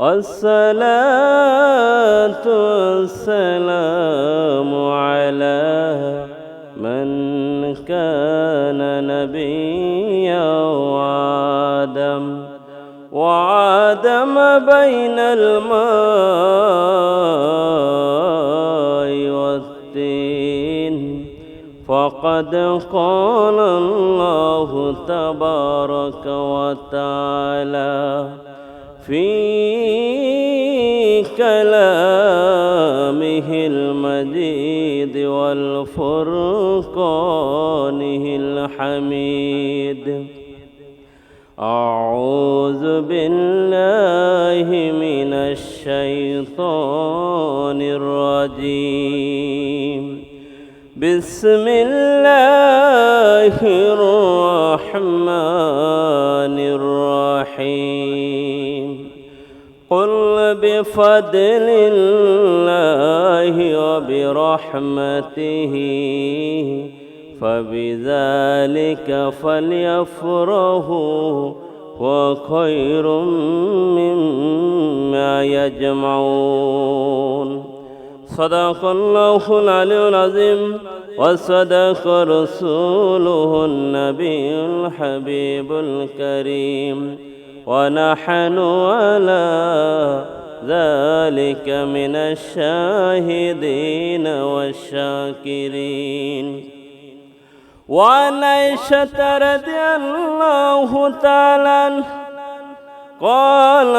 والصلاة والسلام على من كان نبيا وآدم بين الماء والطين فقد قال الله تبارك وتعالى في كلامه المجيد والفرقانه الحميد أعوذ بالله من الشيطان الرجيم بسم الله الرحمن الرحيم قل بفضل الله وبرحمته فبذلك فليفرحوا وخير مما يجمعون صدق الله العلي العظيم وصدق رسوله النبي الحبيب الكريم ونحن على ذلك من الشاهدين والشاكرين. وعن عائشة رضي الله تعالى قال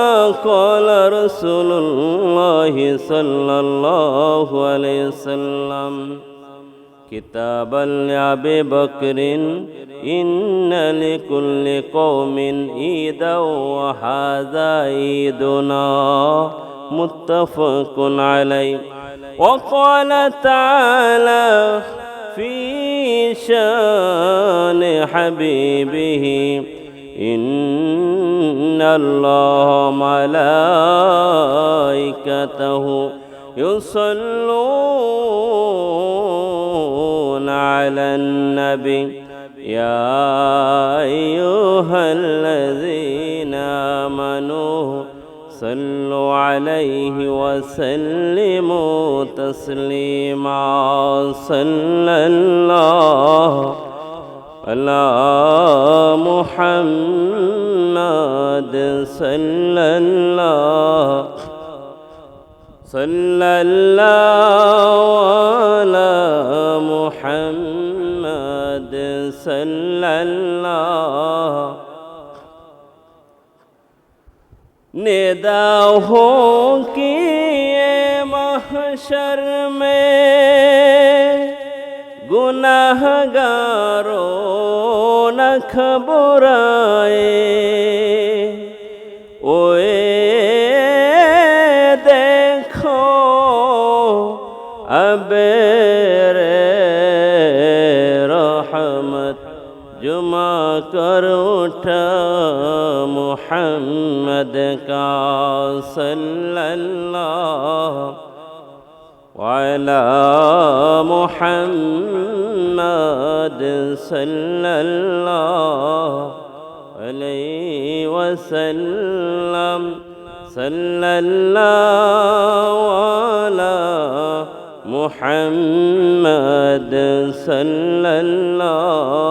رسول الله صلى الله عليه وسلم كتابا لأبي بكر إن لكل قوم عيدا وهذا عيدنا متفق عليه. وقال تعالى في شان حبيبه إن الله ملائكته يصلون على النبي يا أيها الذين آمنوا صلوا عليه وسلموا تسليما صلى الله على محمد صلى الله على محمد صلى الله निदा हो कि महशर में गुनाहगारों न खबराए ओए देखो अब रे रहमत जुमा कर उठा मुहम्मद का सल्लल्लाहु अलैहि मुहम्मद सल्लल्लाहु अलैहि वसल्लम सल्लल्लाहु अलैहि मुहम्मद सल्लल्लाहु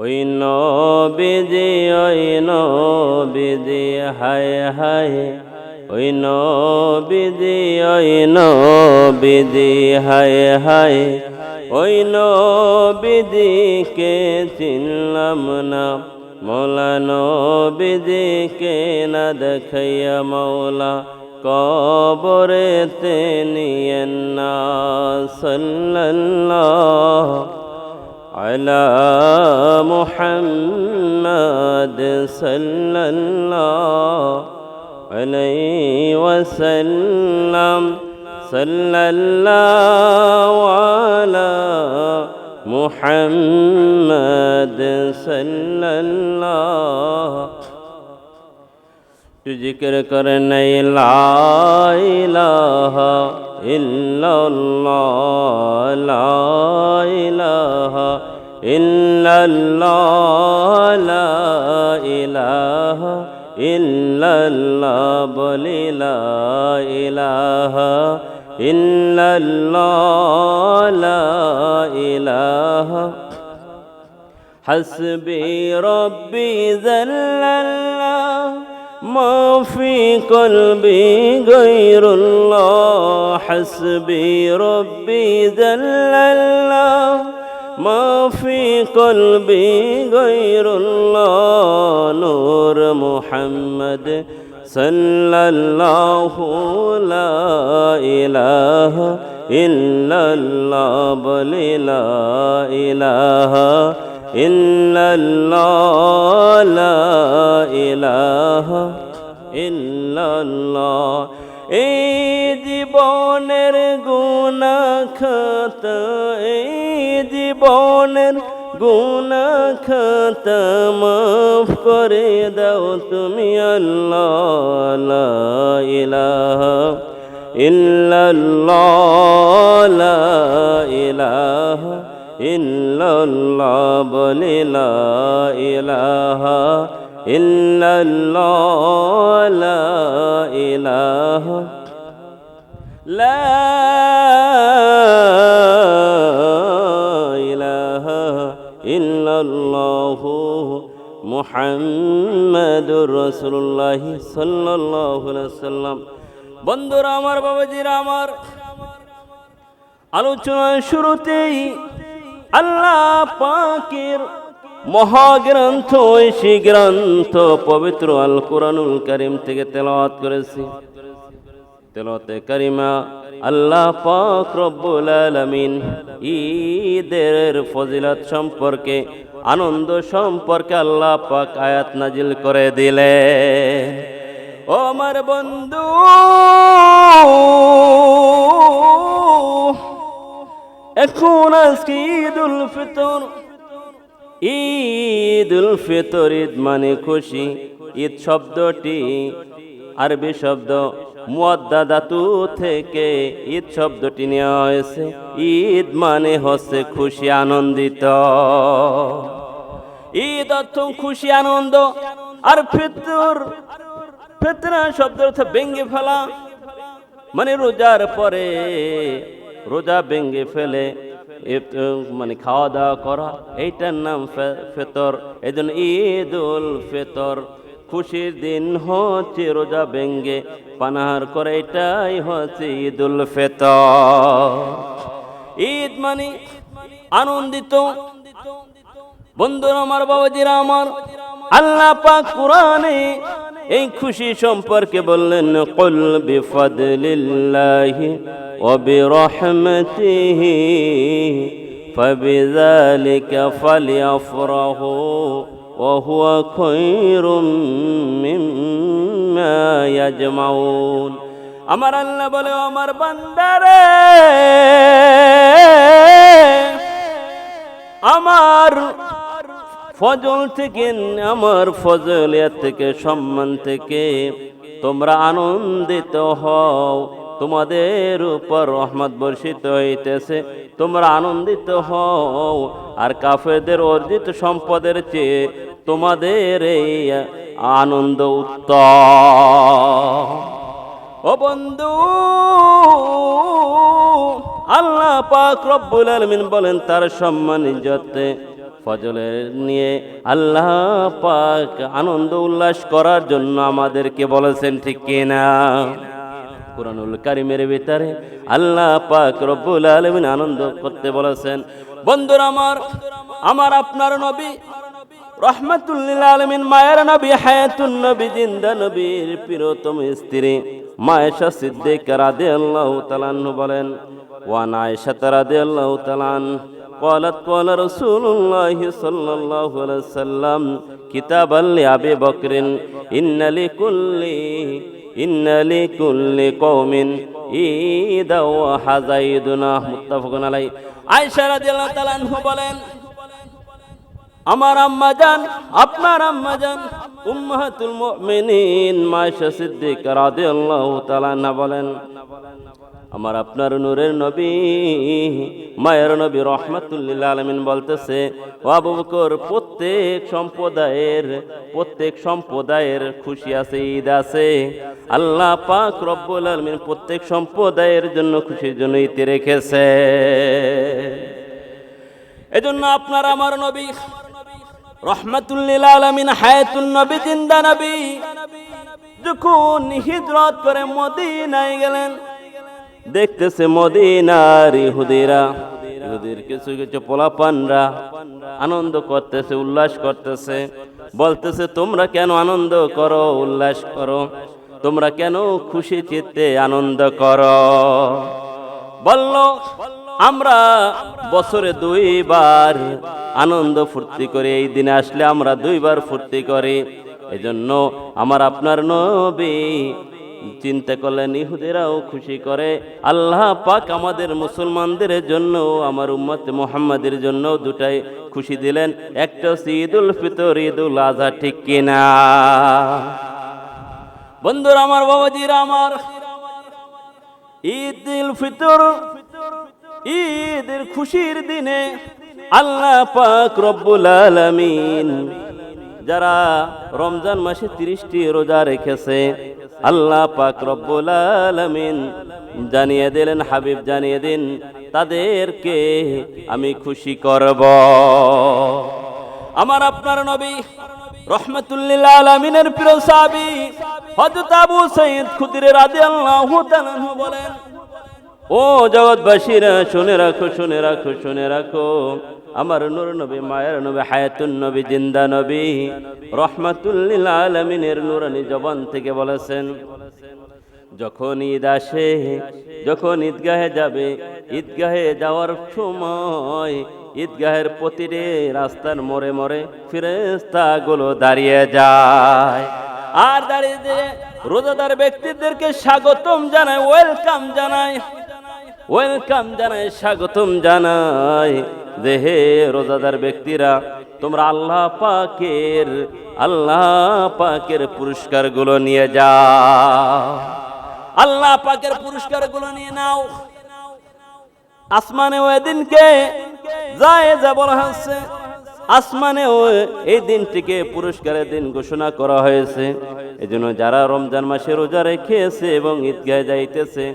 ওই নবীজি হায় হায় ওই নবীজি হায় হায় ওই নবীজিকে চিনলাম না মৌলা নবীজিকে না দেখাইয়া মৌলা কবরেতে নিয়েন না সাল্লাল্লাহু على محمد صلى الله عليه وسلم صلى الله على محمد صلى الله जिक्र करने ला इलाहा इल्लल्लाह ला इलाहा इल्लल्लाह ला इलाहा ইল্লাল্লাহ বলি লা ইলাহা ইল্লাল্লাহ লা ইলাহা হাসবি রব্বি জাল্লাল্লাহ মা ফি কলবি গায়রুল্লাহ হাসবি রব্বি জাল্লাল্লাহ মা ফি কলবি গায়রুল্লাহ নূর মুহাম্মদ সাল্লাল্লাহু লা ইলাহা ইল্লাল্লাহ বলি লা ইলাহা ইল্লাল্লাহ লা ইলাহা ইল্লাল্লাহ এই জীবনের গুনাহ খাতা এই জীবনের গুনাহ খাতা মাফ করে দাও তুমি আল্লাহ লা ইলাহা ইল্লাল্লাহ লা ইলাহা ইল্লাল্লাহ বলি লা ইলাহা ইল্লাল্লাহ লা ইলাহা লা ইলাহা ইল্লাল্লাহু মুহাম্মাদুর রাসূলুল্লাহ সাল্লাল্লাহু আলাইহি ওয়াসাল্লাম। বন্ধুরা আমার, বাবাজিরা আমার, আলোচনার শুরুতেই আল্লাহ পাকের মহাগ্রন্থ ঐশী গ্রন্থ পবিত্র আল কোরআনুল কারীম থেকে তেলাওয়াত করেছি। তেলাওয়াতে কারিমা আল্লাহ পাক রব্বুল আলামিন ঈদের ফজিলত সম্পর্কে, আনন্দ সম্পর্কে আল্লাহ পাক আয়াত নাজিল করে দিলেন। ও আমার বন্ধু, এখন আজকে ঈদুল ফিতর। ঈদুল ফিতর ঈদ মানে খুশি। ঈদ শব্দটি আরবি শব্দ মুয়াদ্দা ধাতু থেকে ঈদ শব্দটি নেওয়া হয়েছে। ঈদ মানে হচ্ছে খুশি, আনন্দিত। ঈদ অর্থ খুশি, আনন্দ। আর ফিতর, ফিতরা শব্দ অর্থ ভেঙে ফেলা, মানে রোজার পরে রোজা ভেঙে ফেলে মানে খাওয়া দাওয়া করা, এইটার নাম ফিতর। এই জন্য ঈদুল ফিতর, খুশির দিন হচ্ছে রোজা ভেঙে পানাহার করে, এটাই হচ্ছে ঈদুল ফিতর। ঈদ মানে আনন্দিত। বন্ধুরা আমার, বাবাজিরা আমার, আল্লাহ পাক কোরআনে এই খুশি সম্পর্কে বললেন, কুল বিফাদলিল্লাহি ওয়া বিরহমাতিহি ফাবিযালিকা ফালইফরাহু ওয়া হুয়া খায়রুম মিম্মা ইয়াজমাউন। আমার আল্লাহ বলে, আমার বান্দারে, আমার ফজল থেকে, আমার ফজলিয়াত থেকে, সম্মান থেকে তোমরা আনন্দিত হও। তোমাদের উপর রহমত বর্ষিত হইতেছে, তোমরা আনন্দিত হও। আর কাফেরদের অর্জিত সম্পদের চেয়ে তোমাদের এই আনন্দ উত্তম। ও বন্ধু, আল্লাহ পাক রব্বুল আলামিন বলেন তার সম্মান ইজ্জতে ফজলের নিয়ে আল্লাহ পাক আনন্দ উল্লাস করার জন্য আমাদেরকে বলেছেন, ঠিক কিনা? কুরআনুল কারীমের ভিতরে আল্লাহ পাক রব্বুল আলামিন আনন্দ করতে বলেছেন। বন্ধুরা আমার, আমার আপনার নবী রহমাতুল লিল আলামিন, মায়ের নবী, হায়াতুন নবী, জিন্দা নবীর প্রিয়তম স্ত্রী মা আয়েশা সিদ্দিকা রাদিয়াল্লাহু তাআলা আনহা বলেন, ওয়া আয়েশা রাদিয়াল্লাহু তাআলা قالت قال رسول الله صلى الله عليه وسلم كتابا لأبي بكر إن لكل قوم ঈদা ওয়া হাযাইদুনা মুত্তাফাকুন আলাইহি। আয়েশা রাদিয়াল্লাহু তাআলা আনহা বলেন, আমার আম্মা জান, আপনার আম্মা জান উম্মাহাতুল মুমিনিন মা আয়েশা সিদ্দিকা রাদিয়াল্লাহু তাআলা আনহা বলেন, আমার আপনার নূরের নবী মায়ের নবী রাহমাতুল লিল আলামিন বলতেছে, ও আবু বকর, প্রত্যেক সম্প্রদায়ের খুশি আছে, ঈদ আছে। আল্লাহ পাক রব্বুল আলামিন প্রত্যেক সম্প্রদায়ের জন্য খুশির জন্য ঈদ রেখেছে। এজন্য আপনার আমার নবী রাহমাতুল লিল আলামিন, হায়াতুন নবী, জিন্দা নবী, যখন হিজরত করে মদিনায় গেলেন, দেখতেছে মদিনার ইহুদির কিছু কিছু পোলাপানরা আনন্দ করতেছে, উল্লাস করতেছে। বলতেছে, তোমরা কেন আনন্দ করো, উল্লাস করো? তোমরা কেন খুশি চিত্তে আনন্দ করো? বলল, আমরা বছরে 2 বার আনন্দ ফুর্তি করি, এই দিনে আসলে আমরা 2 বার ফুর্তি করি। এজন্য আমার আপনার নবী চিন্তা করলেন, ইহুদিরাও খুশি করে, আল্লাহ পাক আমাদের মুসলমানদের জন্য, আমার উম্মত মুহাম্মাদের জন্য দুটাই খুশি দিলেন। একটা হচ্ছে ঈদুল ফিতর, ঈদুল আজহা, ঠিক কিনা? বন্ধুরা আমার, বাবাজিরা আমার, ঈদুল ফিতর, ঈদের খুশির দিনে আল্লাহ পাক রব্বুল আলামিন যারা রমজান মাসে 30টি রোজা রেখেছে, আল্লাহ পাক রব্বুল আলামিন জানিয়ে দিলেন, হাবিব জানিয়ে দিন, তাদেরকে আমি খুশি করব। আমার আপনার নবী রাহমাতুল লিল আলামিনের প্রিয় সাহাবী হযরত আবু সাঈদ খুদরি রাদিয়াল্লাহু তাআলা বলেন, ও জগৎবাসীরা, শুনে রাখো, শুনে রাখো, শুনে রাখো, আমার নূর নবী, মায়ের নবী, হায়াতুন নবী, জিন্দা নবী রাহমাতুল লিল আলামিনের নূরানী জবান থেকে বলেছেন, যখন ঈদ আসে, যখন ঈদগাহে যাবে, ঈদগাহে যাওয়ার সময় ঈদগাহের প্রতিটি রাস্তার মোড়ে মোড়ে ফেরেশতাগুলো দাঁড়িয়ে যায়, আর দাঁড়িয়ে যে রোজাদার ব্যক্তিদেরকে স্বাগতম জানায়, ওয়েলকাম জানায়, ওয়েলকাম জানায়, স্বাগতম জানায়, যে হে রোজাদার ব্যক্তিরা, তোমরা আল্লাহ পাকের পুরস্কারগুলো নিয়ে যাও, আল্লাহ পাকের পুরস্কারগুলো নিয়ে নাও। আসমানে ওই দিনকে জায়েজা বলা হয়েছে, আসমানে এই দিনটিকে পুরস্কারের দিন ঘোষণা করা হয়েছে। এজন্য যারা রমজান মাসে রোজা রেখেছে এবং ঈদগাহে যাইতেছে,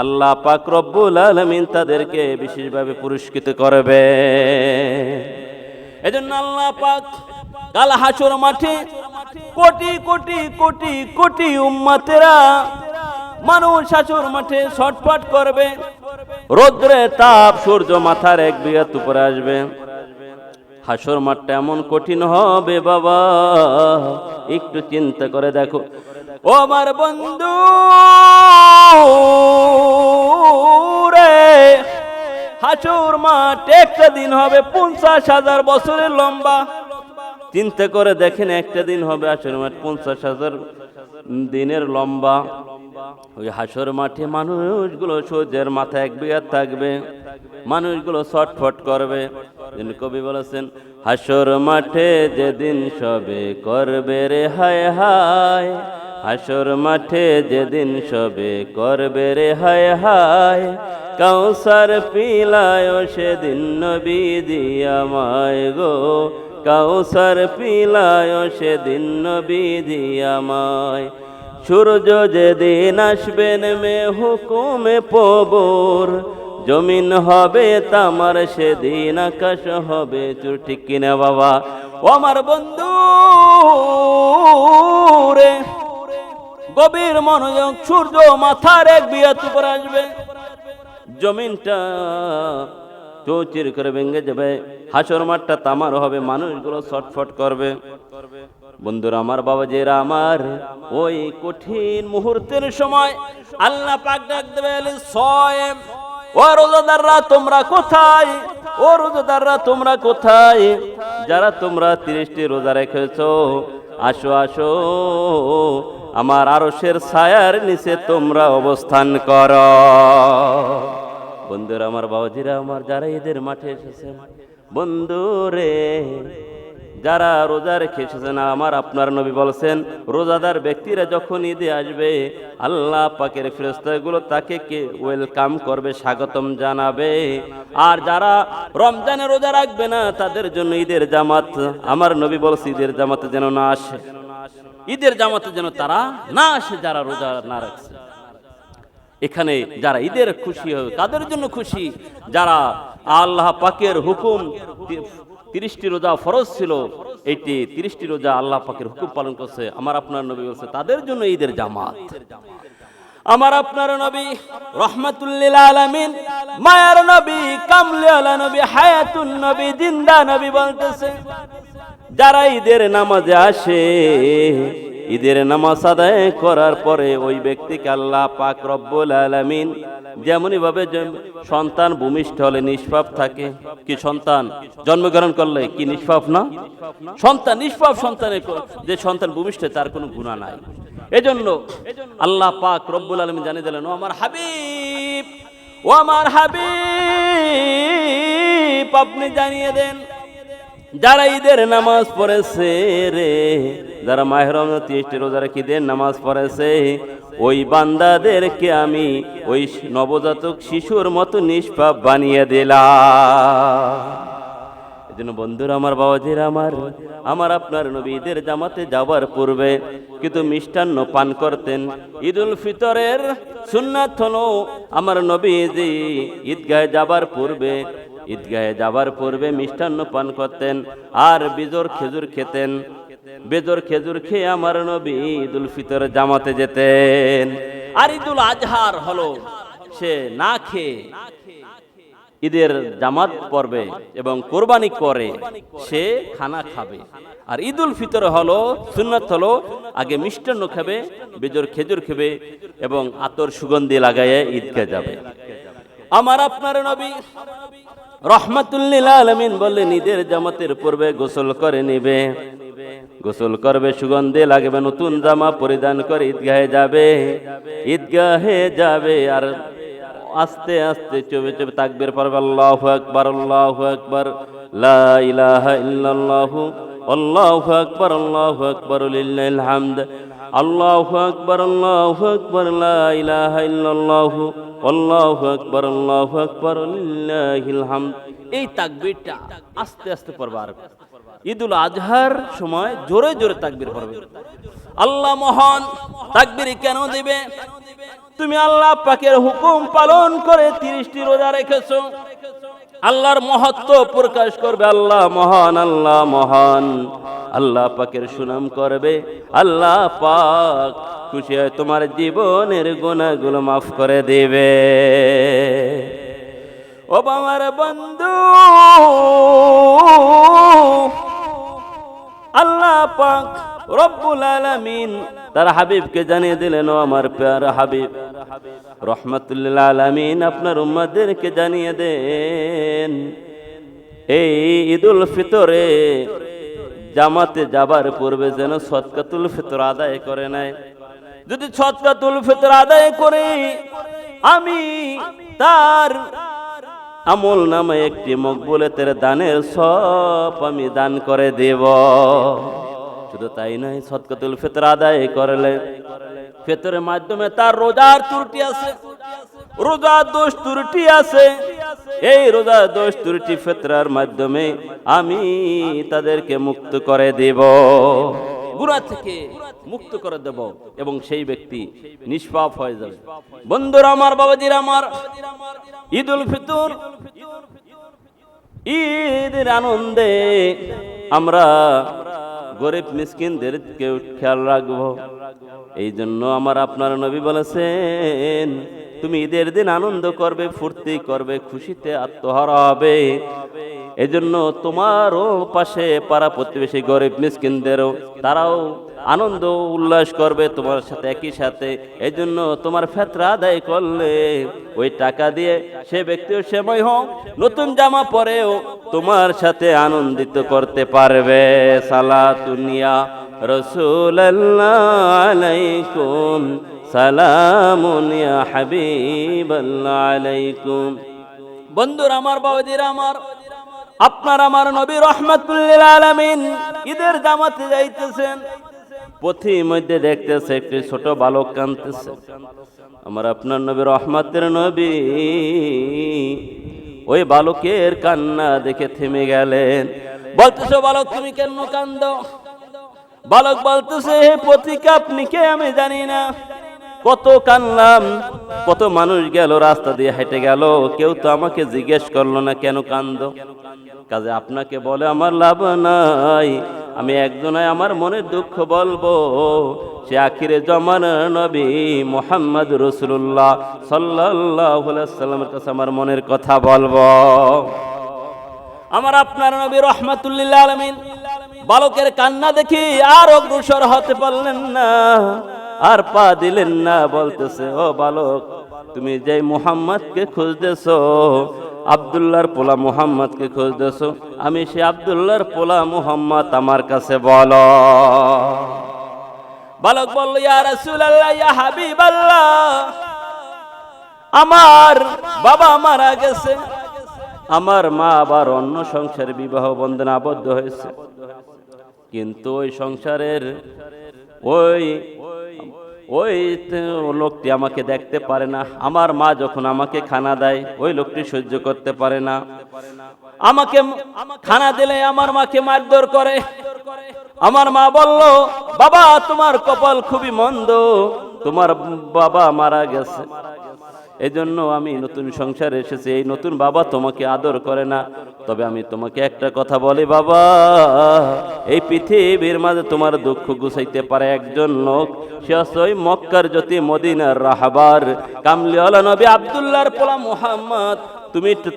আল্লাহ পাক রব্বুল আলামিন তাদেরকে বিশেষভাবে পুরস্কৃত করবে। এজন্য আল্লাহ পাক কাল হাসর মাঠে কোটি কোটি কোটি কোটি উম্মতেরা মানুষ হাসর মাঠে ছটফট করবে, রৌদ্রে তাপ, সূর্য মাথার 1 বিঘা উপরে আসবে। হাসর মাঠটা এমন কঠিন হবে বাবা, একটু চিন্তা করে দেখো। ও আমার বন্ধু রে, হাসর মাঠ একটা দিন হবে 50,000 বছরের লম্বা। চিন্তা করে দেখেন, একটা দিন হবে হাসর মাঠ 50,000 দিনের লম্বা। ওই হাসর মাঠে মানুষগুলো সূর্যের মাথায় 1 বিঘা থাকবে, মানুষগুলো ছটফট করবে। কবি বলেছেন, হাসর মাঠে যেদিন সবে করবে রে হায় হায়, হাসর মাঠে যেদিন সবে করবে রে হায় হায়, কাউসার পিলায় সেদিন নবীজি আমায় গো, কাউসার পিলায় সেদিন নবীজি আমায়। সূর্য যেদিন আসবে নেমে হুকুমে প্রভুর, জমিন হবে তামার সেদিন, আকাশ হবে চুর, ঠিক কিনা বাবা? ও আমার বন্ধু রে, গভীর মনোযোগ, সূর্য মাথার 1 বিঘা উপরে আসবে, জমিনটা চৌচির করে ভেঙে যাবে, হাসর মাঠটা তামার হবে, মানুষগুলো ছটফট করবে। বন্ধুরা আমার, বাবাজিরা আমার, ওই কঠিন মুহূর্তের সময় আল্লাহ পাক ডাক দেবে, সয়েম, ও রোজাদাররা তোমরা কোথায়, ও রোজাদাররা তোমরা কোথায়, যারা তোমরা 30টি রোজা রেখেছো, আসো আসো, আমার আরশের ছায়ার নিচে তোমরা অবস্থান করো। বন্ধুরা আমার, বাবাজিরা আমার, যারা ঈদের মাঠে এসেছেন, বন্ধুরে যারা রোজা রেখে এসেছেন, আমার আপনার নবী বলেছেন রোজাদার ব্যক্তিরা যখন ঈদে আসবে আল্লাহ পাকের ফেরেশতাগুলো তাকে ওয়েলকাম করবে, স্বাগতম জানাবে। আর যারা রমজানে রোজা রাখবে না তাদের জন্য ঈদের জামাত, আমার নবী বলেছে ঈদের জামাতে যেন না আসে, ঈদের জামাতে যেন তারা না আসে যারা রোজা না রাখছে। এখানে যারা ঈদের খুশি হবে কাদের জন্য খুশি? যারা আল্লাহ পাকের হুকুম 30টি রোজা ফরজ ছিল, এইটি 30টি রোজা আল্লাহ পাকের হুকুম পালন করছে, আমার আপনার নবী বলছে তাদের জন্য ঈদের জামাত। আমার আপনার নবী রহমাতুল লিল আলামিন, মায়ার নবী, কামলিওয়ালা নবী, হায়াতুন নবী, জিন্দা নবী বলতেছে যারা ঈদের নামাজে আসে, ঈদের নামাজ আদায় করার পরে ওই ব্যক্তিকে আল্লাহ পাক রব্বুল আলামিন যেমনই ভাবে সন্তান ভূমিষ্ঠ হলে নিষ্পাপ থাকে, কি সন্তান জন্মগ্রহণ করলে কি নিষ্পাপ না? সন্তান নিষ্পাপ, সন্তানের যে সন্তান ভূমিষ্ঠ তার কোনো গুনাহ নাই। এজন্য আল্লাহ পাক রব্বুল আলামিন জানিয়ে দিলেন, ও আমার হাবিব, ও আমার হাবিব আপনি জানিয়ে দেন যারা ঈদের নামাজ পড়েছে রে, যারা মাহে রমজান 30টি রোজা রেখে ঈদের নামাজ পড়েছে, ওই বান্দাদেরকে আমি ওই নবজাতক শিশুর মতো নিষ্পাপ বানিয়ে দিলাম। এজন্য বন্ধুরা আমার, বাবাজিরা আমার আপনার নবী ঈদের জামাতে যাবার পূর্বে কিন্তু মিষ্টান্ন পান করতেন। ঈদুল ফিতরের সুন্নাত হলো আমার নবীজি ঈদগাহে যাবার পূর্বে মিষ্টান্ন পান করতেন আর বেজোর খেজুর খেতেন। বেজোর খেজুর খেয়ে আমার নবী ঈদুল ফিতর জামাতে যেতেন। আর ঈদুল আজহার হলো সে না খেয়ে ঈদের জামাত পড়বে এবং কোরবানি করে সে খানা খাবে। আর ঈদুল ফিতর হলো সুন্নাত হলো আগে মিষ্টান্ন খাবে, বেজোর খেজুর খাবে এবং আতর সুগন্ধি লাগাইয়ে ঈদগাহে যাবে। আমার আপনার নবী রহমাতুল লিল আলামিন বললেন ঈদের জামাতের পূর্বে গোসল করে নিবে, গোসল করবে, সুগন্ধি লাগবে, নতুন জামা পরিধান করে ঈদগাহে যাবে আর আস্তে আস্তে চুপে চুপে তাকবীর পড়বে, আল্লাহু আকবার, আল্লাহু আকবার, লা ইলাহা ইল্লাল্লাহু, আল্লাহু আকবার, আল্লাহু আকবার, লিল্লাহিল হামদ, আল্লাহু আকবার, আল্লাহু আকবার, লা ইলাহা ইল্লাল্লাহু, আল্লাহু আকবার, আল্লাহু আকবার, লিল্লাহিল হামদ। এই তাকবীরটা আস্তে আস্তে পড়বে। আর ঈদুল আজহার সময় জোরে জোরে তাকবীর পড়বে। আল্লাহ মহান, তাকবীর কেন দিবে? তুমি আল্লাহ পাকের হুকুম পালন করে 30টি রোজা রেখেছো, আল্লাহর মহত্ব প্রকাশ করবে। আল্লাহ মহান, আল্লাহ মহান, আল্লাহ পাকের সুনাম করবে। আল্লাহ পাক খুশি হয় তোমার জীবনের গুনাহগুলো মাফ করে দিবে। ও আমার বন্ধু, আল্লাহ পাক রব্বুল আলামিন তার হাবিবকে জানিয়ে দিলেন, ও আমার প্যারা হাবিব রহমাতুল লিল আলামিন আপনার উম্মতদেরকে জানিয়ে দেন এই ঈদুল ফিতরে জামাতে যাবার পূর্বে যেন সদকাতুল ফিতর আদায় করে নেয়। যদি সদকাতুল ফিতর আদায় করে আমি তার আমল নামে একটি মকবুলের দানের সব আমি দান করে দেব। শুধু তাই নয়, সদকাতুল ফিতর আদায় করলে ফিতরের মাধ্যমে তার রোজার ত্রুটি আছে, রোজার দোষ ত্রুটি আছে, এই রোজার দোষ ত্রুটি ফিতরার মাধ্যমে আমি তাদেরকে মুক্ত করে দেব, গুনাহ থেকে মুক্ত করে দেব এবং সেই ব্যক্তি নিষ্পাপ হয়ে যাবে। বন্ধুরা আমার, বাবাজিরা আমার, ঈদুল ফিতর ঈদের আনন্দে আমরা গরিব মিসকিনদের কেউ খেয়াল রাখবো। এই জন্য আমার আপনার নবী বলেছেন তুমি ঈদের দিন আনন্দ করবে, ফুর্তি করবে, খুশিতে আত্মহারা হবে। এজন্য তোমারও পাশে পাড়া প্রতিবেশী গরিব মিসকিনদেরও তারাও আনন্দ উল্লাস করবে তোমার সাথে একই সাথে। এই জন্য তোমার ফিতরা আদায় করলে ওই টাকা দিয়ে সে ব্যক্তিও সময় হোক নতুন জামা পরেও তোমার সাথে আনন্দিত করতে পারবে। সালাতুনিয়া রাসূলুল্লাহ আলাইকুম, সালামুন ইয়া হাবিবাল্লাহ আলাইকুম। বন্ধুরা আমার, বাবাজিরা আমার, আপনার আমার নবী রাহমাতুল লিল আলামিন ঈদের জামাতে যাইতেছেন, পথির মধ্যে দেখতেছে একটি ছোট বালক কাঁদতেছে। আমার আপনার নবী রহমতের নবী ওই বালকের কান্না দেখে থেমে গেলেন। বলতেছে, বালক তুমি কেন কান্দো? বালক বলতেছে, হে পথিক আপনি কে আমি জানি না, কত কানলাম, কত মানুষ গেল রাস্তা দিয়ে হেঁটে গেল, কেউ তো আমাকে জিজ্ঞেস করলো না কেন কান্দো। কাজে আপনাকে বলে আমার লাভ নাই, আমি একজনায় আমার মনের দুঃখ বলবো, সে আখিরে জামানার নবী মুহাম্মদ রাসূলুল্লাহ সাল্লাল্লাহু আলাইহি ওয়াসাল্লামের কাছে আমার মনের কথা বলবো। আমার আপনার নবী রাহমাতুল লিল আলামিন বালকের কান্না দেখি আর অগ্রসর হতে পারলেন না, আর পা দিলেন না। বলতেছে, ও বালক তুমি যে মুহাম্মদকে খুঁজতেছো, আব্দুল্লাহর পোলা মুহাম্মদকে খুঁজতেছো, আমি সে আব্দুল্লাহর পোলা মুহাম্মদ, আমার কাছে বলো। বালক বলল, ইয়া রাসূলুল্লাহ, ইয়া হাবিবাল্লাহ, আমার বাবা মারা গেছে, আমার মা আবার অন্য সংসারে বিবাহ বন্ধনে আবদ্ধ হয়েছে, কিন্তু ওই সংসারের ওই লোকটি আমাকে দেখতে পারে না। আমার মা যখন আমাকে খানা দেয় ওই লোকটি সহ্য করতে পারে না, আমাকে খানা দিলে আমার মাকে মারধর করে। আমার মা বলল, বাবা তোমার কপাল খুবই মন্দ, তোমার বাবা মারা গেছে, এজন্য আমি নতুন সংসারে এসেছি, এই নতুন বাবা তোমাকে আদর করে না। তবে আমি তোমাকে একটা কথা বলি বাবা, এই পৃথিবীর মাঝে তোমার দুঃখ গুছাইতে পারে একজন লোক, সে হচ্ছে ওই মক্কার জ্যোতি মদিনার রাহবার কামলিওয়ালা নবী আব্দুল্লাহর পোলা মুহাম্মদ।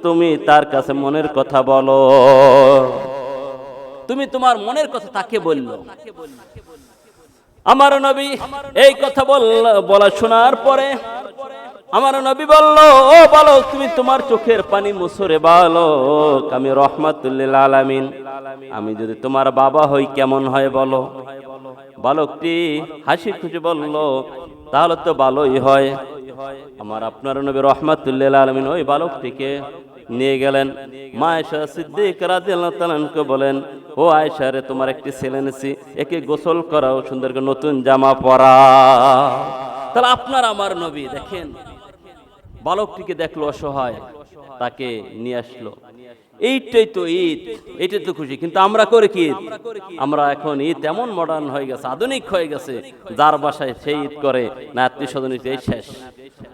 তুমি তার কাছে মনের কথা বলো, তুমি তোমার মনের কথা তাকে বললো। আমার নবী এই কথা বলা শোনার পরে আমার নবী বলল, ও বালক তুমি তোমার চোখের পানি মুছরে বালক, আমি রাহমাতুল লিল আলামিন, আমি যদি তোমার বাবা হই কেমন হয় বলো। বালকটি হাসি খুশি বলল, তাহলে তো ভালোই হয়। আমার আপনার নবী রাহমাতুল লিল আলামিন ওই বালকটিকে নিয়ে গেলেন। মা আয়েশা সিদ্দিকা রাদিয়াল্লাহু তাআলা আনহা বলেন, ও আয়েশা রে, তোমার একটি ছেলে এনেছি, একে গোসল করাও, সুন্দর করে নতুন জামা পরাও। তাহলে আপনার আমার নবী দেখেন, বালকটিকে দেখলো অসহায়, তাকে নিয়ে আসলো। এইটাই তো ঈদ, এইটাই তো খুশি। কিন্তু আমরা করে কি ঈদ? আমরা এখন ঈদ এমন মডার্ন হয়ে গেছে, আধুনিক হয়ে গেছে, যার বাসায় সেই ঈদ করে না, আত্মীয় স্বজন এই শেষ।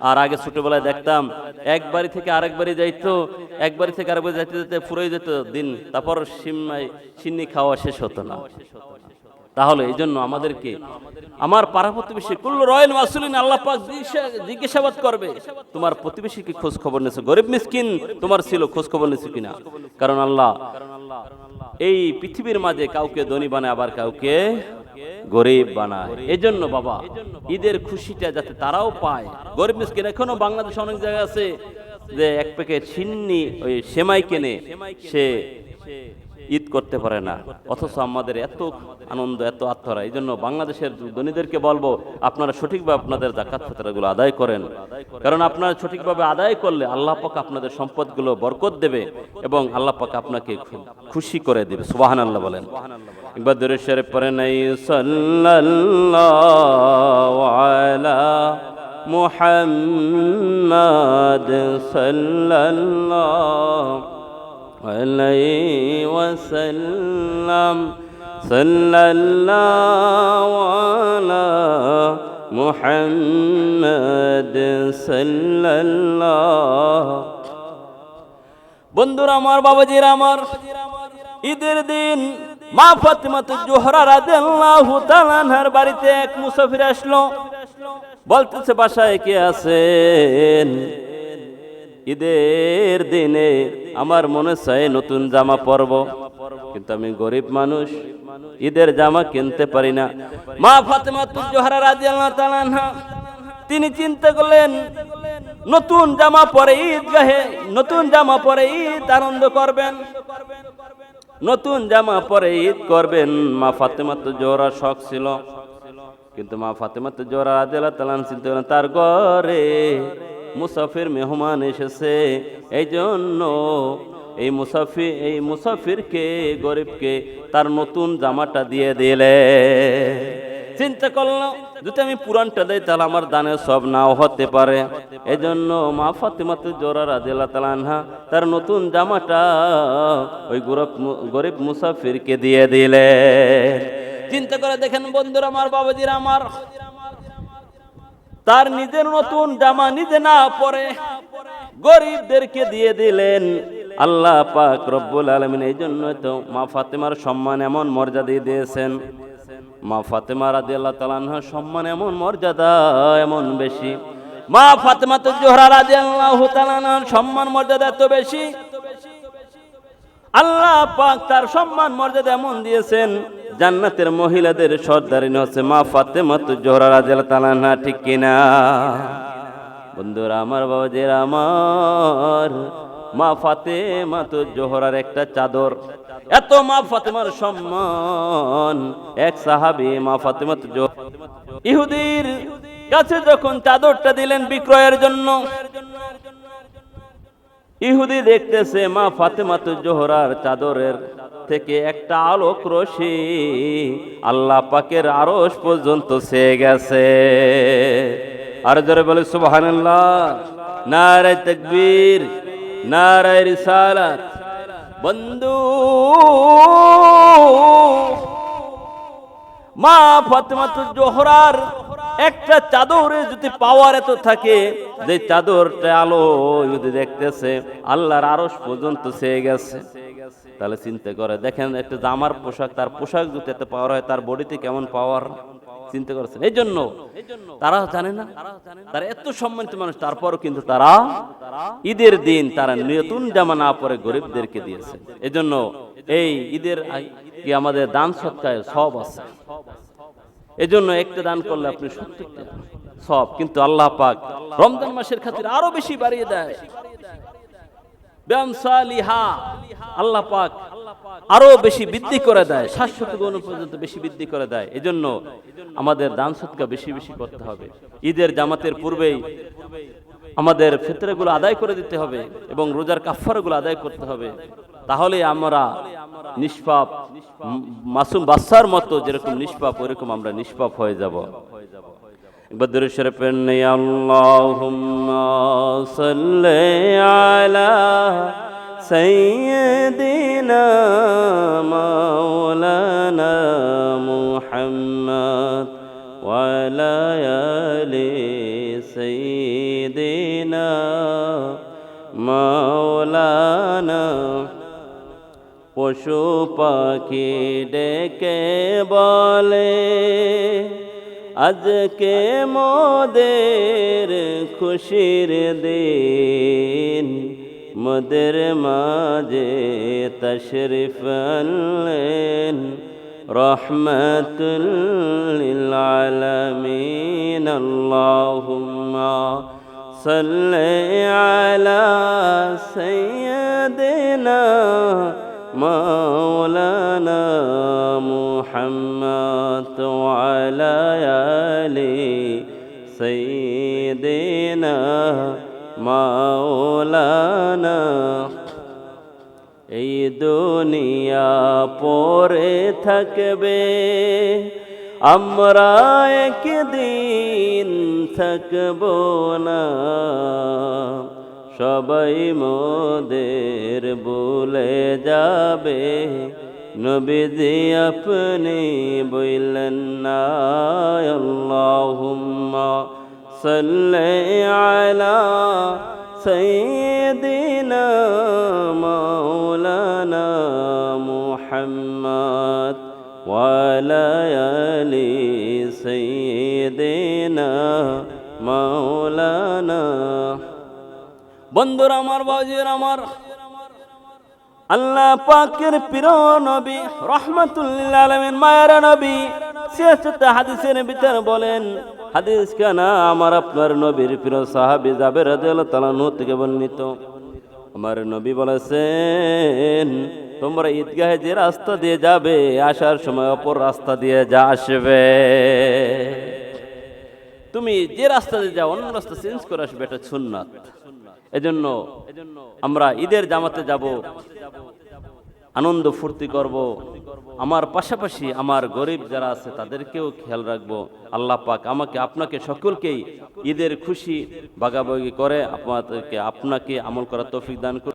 আর আগে ছোটবেলায় দেখতাম এক বাড়ি থেকে আরেক বাড়ি যাইতো, এক বাড়ি থেকে আরেক বাড়ি যাইতে যেতে ফুরাই যেত দিন, তারপর সিন্নি খাওয়া শেষ হতো না। তাহলে এই জন্য আমাদেরকে আমার পাড়া প্রতিবেশী কুল্লু রয়েল মাসুলিন আল্লাহ পাক জিজ্ঞাসাবাদ করবে, তোমার প্রতিবেশী কি খোঁজ খবর নিয়েছো, গরিব মিসকিন তোমার ছিল, খোঁজ খবর নিয়েছো কিনা। কারণ আল্লাহ এই পৃথিবীর মাঝে কাউকে ধনী বানায়, আবার কাউকে গরিব বানায়। এই জন্য বাবা ঈদের খুশিটা যাতে তারাও পায়। গরিব মিসকিন এখনো বাংলাদেশে অনেক জায়গা আছে যে এক প্যাকেট সিন্নি ওই সেমাই কেনে সে ঈদ করতে পারে না, অথচ আমাদের এত আনন্দ, এত আত্মরা। এই জন্য বাংলাদেশের ধনীদেরকে বলবো, আপনারা সঠিকভাবে আপনাদের যাকাত ফিতরাগুলো আদায় করেন, কারণ আপনারা সঠিকভাবে আদায় করলে আল্লাহ পাক আপনাদের সম্পদগুলো বরকত দেবে এবং আল্লাহ পাক আপনাকে খুশি করে দেবে। সুবহানাল্লাহ বলেন। একবার দরুদ শরীফ পড়েন, সাল্লাল্লাহু আলা মুহাম্মাদ সাল্লাল্লাহু আলাইহি ওয়াসাল্লাম, সাল্লাল্লাহু আলা মুহাম্মাদ সাল্লাল্লাহু। বন্ধুরা আমার, বাবাজিরা আমার, ঈদের দিন মা ফাতিমাতুজ জোহরা রাদিয়াল্লাহু তাআলা আনহার বাড়িতে এক মুসাফির আসলো। বলতেছে, বাসায় কে আছেন? ঈদের দিনে আমার মনে চায় নতুন জামা পরব, কিন্তু আমি গরিব মানুষ, ঈদের জামা কিনতে পারি না। মা ফাতিমাতুজ জোহরা রাদিয়াল্লাহু তাআলা আনহা তিনি চিন্তা করলেন, নতুন জামা পরে ঈদগাহে, নতুন জামা পরে ঈদ আনন্দ করবেন, নতুন জামা পরে ঈদ করবেন। মা ফাতিমাতুজ জোহরা শখ ছিল, কিন্তু মা ফাতিমাতুজ জোহরা রাদিয়াল্লাহু তাআলা আনহা চিন্তা করলেন, তার ঘরে মুসাফির মেহমান এসেছে, এই জন্য এই মুসাফিরকে গরিবকে তার নতুন জামাটা দিয়ে দিলে। চিন্তা করলাম যদি আমি পুরানটা দেই তাহলে আমার দানের সব নাও হতে পারে। এজন্য মা ফাতেমাতুজ জোহরা রাদিয়াল্লাহু তাআলা আনহা তার নতুন জামাটা ওই গরিব মুসাফিরকে দিয়ে দিলে। চিন্তা করে দেখেন বন্ধুরা আমার, বাবাজিরা আমার, তার নিজের নতুন জামা নিজে না পরে গরিবদেরকে দিয়ে দিলেন আল্লাহ পাক রব্বুল আলামিন। এই জন্য তো মা ফাতেমার সম্মান এমন মর্যাদা দিয়েছেন। মা ফাতেমা রাদিয়াল্লাহু তাআলা আনহার সম্মান এমন মর্যাদা এমন বেশি, মা ফাতেমাতুজ জোহরা রাদিয়াল্লাহু তাআলা আনহার সম্মান মর্যাদা এত বেশি, আল্লাহ পাক তার সম্মান মর্যাদা এমন দিয়েছেন, জান্নাতের মহিলাদের সর্দারিনী হচ্ছে মা ফাতেমাতুজ জোহরা রাদিয়াল্লাহু তাআলা আনহা। ঠিক কিনা বন্ধুরা আমার, বাবাজিরা আমার, মা ফাতেমাতুজ জোহরার একটা চাদর, এত মা ফাতেমার সম্মান। এক সাহাবী মা ফাতেমাতুজ জোহরা ইহুদির কাছে যখন চাদরটা দিলেন বিক্রয়ের জন্য, ইহুদি দেখতেছে মা ফাতেমাতুজ জোহরার চাদরের থেকে একটা আলোক রশ্মি আল্লাহ পাকের আরশ পর্যন্ত ছেয়ে গেছে। আর জোরে বলে সুবহানাল্লাহ, নারে তাকবীর, নারে রিসালাত। বন্ধু, মা ফাতেমাতুজ জোহরার একটা চাদরে যদি পাওয়ার এত থাকে, যে চাদরটা আলো যদি দেখতেছে আল্লাহর আরশ পর্যন্ত ছেয়ে গেছে, তাহলে চিন্তা করে দেখেন একটা জামার পোশাক, তার পোশাক যদি এত পাওয়ার হয় তার বডিতে কেমন পাওয়ার, চিন্তা করেছেন। এই জন্য তারা জানে না, তারা এত সম্মানিত মানুষ, তারপরও কিন্তু তারা ঈদের দিন তারা নতুন জামা না পরে গরিবদেরকে দিয়েছে। এই জন্য এই ঈদের কি আমাদের দান সৎকায় সব আছে। এজন্য একটা দান করলে আপনি 70টা সব, কিন্তু আল্লাহ পাক রমজান মাসের খাতির আরো বেশি বাড়িয়ে দেয়। বিআমসালিহা আল্লাহ পাক আরো বেশি বৃদ্ধি করে দেয়, 700 গুণ পর্যন্ত বেশি বৃদ্ধি করে দেয়। এজন্য আমাদের দান সদকা বেশি বেশি করতে হবে। ঈদের জামাতের পূর্বেই আমাদের ফিতরাগুলো আদায় করে দিতে হবে এবং রোজার কাফারাগুলো আদায় করতে হবে। তাহলে আমরা নিষ্পাপ মাসুম বাচ্চার মতো যেরকম নিষ্পাপ ওইরকম আমরা নিষ্পাপ হয়ে যাব। একবার দরুদ শরীফ পড়েন, আল্লাহুম্মা সাল্লি আলা সাইয়্যিদিনা মাওলানা মুহাম্মদ ওয়া আলা আলি সাইয়্যিদিনা মাওলানা। পশু পাখি ডেকে বলে আজকে মোদের খুশির দিন, মোদের মাঝে তশরিফ আনলেন রহমাতুল লিল আলামিন। আল্লাহুম্মা সাল্লি আলা সাইয়্যিদিনা মাওলানা মুহাম্মদ ওয়া আলা আলি সাইয়্যিদিনা মাওলানা। এই দুনিয়া পড়ে থাকবে, আমরা একদিন থাকব না, সবাই মোদের ভুলে যাবে, নবীজি আপনি বললেন না। আল্লাহুম্মা সাল্লি আলা সাইয়্যিদিনা মাওলানা মুহাম্মদ ওয়া আলা আলি সাইয়্যিদিনা মাওলানা। বন্ধুরা আমার, বাজির আমার, আল্লাহ পাকের প্রিয় নবী রাহমাতুল লিল আলামিন মায়ের নবী সিয়াসতে হাদিসের ভিতর বলেন, হাদিস কানা আমার আপনার নবীর প্রিয় সাহাবী জাবের রাদিয়াল্লাহু তাআলা আনহু থেকে বর্ণিত। আমার নবী বলেছেন, তোমরা ঈদগাহে যে রাস্তা দিয়ে যাবে আসার সময় অপর রাস্তা দিয়ে যা আসবে। তুমি যে রাস্তা দিয়ে যাও অন্য রাস্তা চেঞ্জ করে আসবে, এটা সুন্নাত। এজন্য আমরা ঈদের জামাতে যাব, আনন্দ ফুর্তি করব, আমার পাশাপাশি আমার গরিব যারা আছে তাদেরকেও খেয়াল রাখবো। আল্লাহ পাক আমাকে আপনাকে সকলকেই ঈদের খুশি ভাগাভাগি করে আপনাকে আমল করার তৌফিক দান করুন।